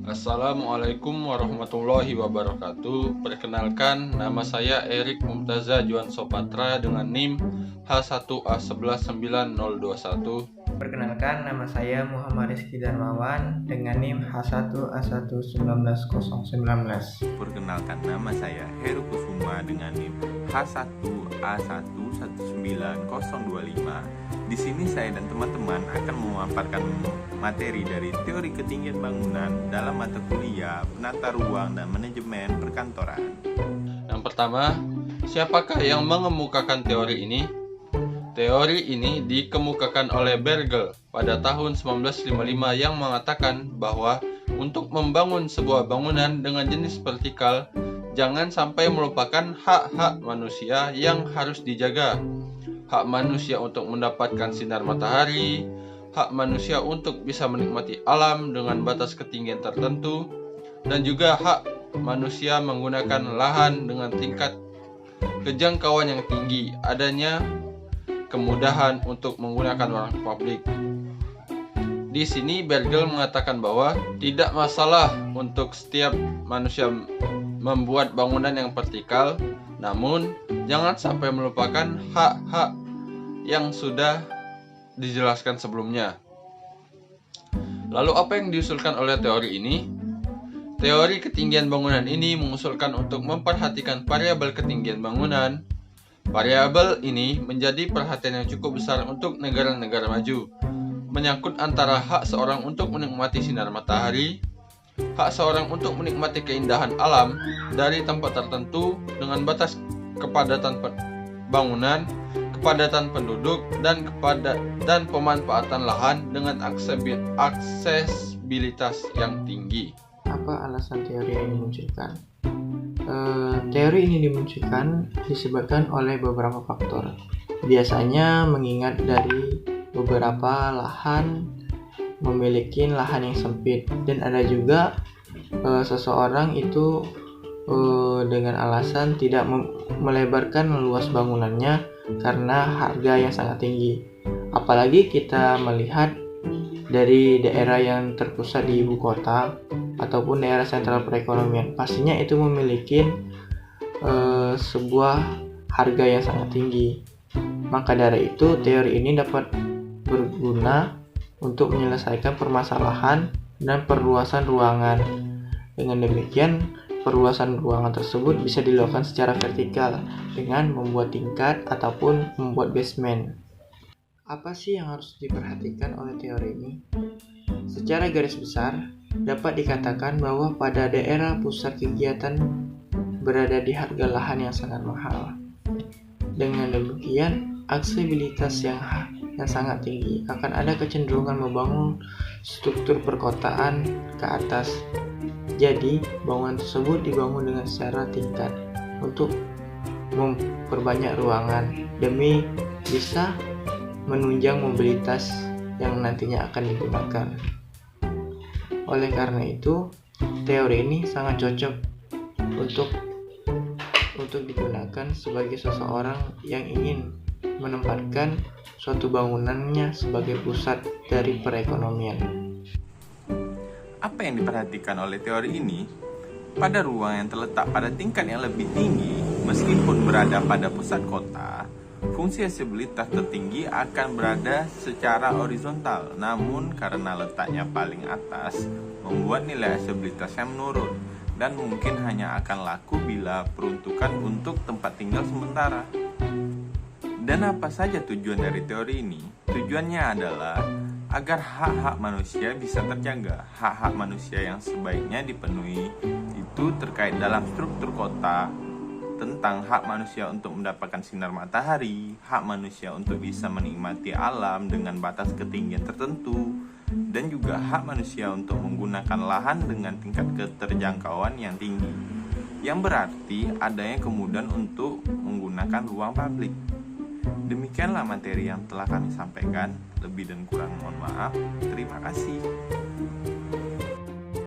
Assalamualaikum warahmatullahi wabarakatuh. Perkenalkan, nama saya Erik Mumtaza Juan Sopatra dengan NIM H1A11921. Perkenalkan, nama saya Muhammad Rizky Darmawan dengan NIM H1A1190019. Perkenalkan, nama saya Heru Kusuma dengan NIM H1A1190025. Di sini saya dan teman-teman akan memaparkan materi dari teori ketinggian bangunan dalam mata kuliah penata ruang dan manajemen perkantoran. Yang pertama, siapakah yang mengemukakan teori ini? Teori ini dikemukakan oleh Bergel pada tahun 1955 yang mengatakan bahwa untuk membangun sebuah bangunan dengan jenis vertikal, jangan sampai melupakan hak-hak manusia yang harus dijaga. Hak manusia untuk mendapatkan sinar matahari, hak manusia untuk bisa menikmati alam dengan batas ketinggian tertentu, dan juga hak manusia menggunakan lahan dengan tingkat kejangkauan yang tinggi, adanya kemudahan untuk menggunakan ruang publik. Di sini Bergel mengatakan bahwa tidak masalah untuk setiap manusia membuat bangunan yang vertikal, namun jangan sampai melupakan hak-hak yang sudah dijelaskan sebelumnya. Lalu apa yang diusulkan oleh teori ini? Teori ketinggian bangunan ini mengusulkan untuk memperhatikan variabel ketinggian bangunan. Variabel ini menjadi perhatian yang cukup besar untuk negara-negara maju, menyangkut antara hak seorang untuk menikmati sinar matahari, hak seorang untuk menikmati keindahan alam dari tempat tertentu dengan batas kepadatan bangunan, kepadatan penduduk, dan pemanfaatan lahan dengan aksesibilitas yang tinggi. Apa alasan teori ini dimunculkan? Teori ini dimunculkan disebabkan oleh beberapa faktor. Biasanya mengingat dari beberapa lahan memiliki lahan yang sempit, dan ada juga seseorang itu dengan alasan tidak melebarkan luas bangunannya karena harga yang sangat tinggi. Apalagi kita melihat dari daerah yang terpusat di ibu kota ataupun daerah sentral perekonomian, pastinya itu memiliki sebuah harga yang sangat tinggi. Maka dari itu teori ini dapat berguna untuk menyelesaikan permasalahan dan perluasan ruangan. Dengan demikian, perluasan ruangan tersebut bisa dilakukan secara vertikal dengan membuat tingkat ataupun membuat basement. Apa sih yang harus diperhatikan oleh teori ini? Secara garis besar, dapat dikatakan bahwa pada daerah pusat kegiatan berada di harga lahan yang sangat mahal. Dengan demikian, aksesibilitas yang sangat tinggi, akan ada kecenderungan membangun struktur perkotaan ke atas. Jadi, bangunan tersebut dibangun dengan secara tingkat untuk memperbanyak ruangan demi bisa menunjang mobilitas yang nantinya akan digunakan. Oleh karena itu, teori ini sangat cocok untuk digunakan sebagai seseorang yang ingin menempatkan suatu bangunannya sebagai pusat dari perekonomian. Apa yang diperhatikan oleh teori ini? Pada ruang yang terletak pada tingkat yang lebih tinggi, meskipun berada pada pusat kota, fungsi aksesibilitas tertinggi akan berada secara horizontal, namun karena letaknya paling atas, membuat nilai aksesibilitasnya menurun dan mungkin hanya akan laku bila peruntukan untuk tempat tinggal sementara. Dan apa saja tujuan dari teori ini? Tujuannya adalah agar hak-hak manusia bisa terjaga. Hak-hak manusia yang sebaiknya dipenuhi itu terkait dalam struktur kota, tentang hak manusia untuk mendapatkan sinar matahari, hak manusia untuk bisa menikmati alam dengan batas ketinggian tertentu, dan juga hak manusia untuk menggunakan lahan dengan tingkat keterjangkauan yang tinggi, yang berarti adanya kemudahan untuk menggunakan ruang publik. Demikianlah materi yang telah kami sampaikan. Lebih dan kurang mohon maaf. Terima kasih.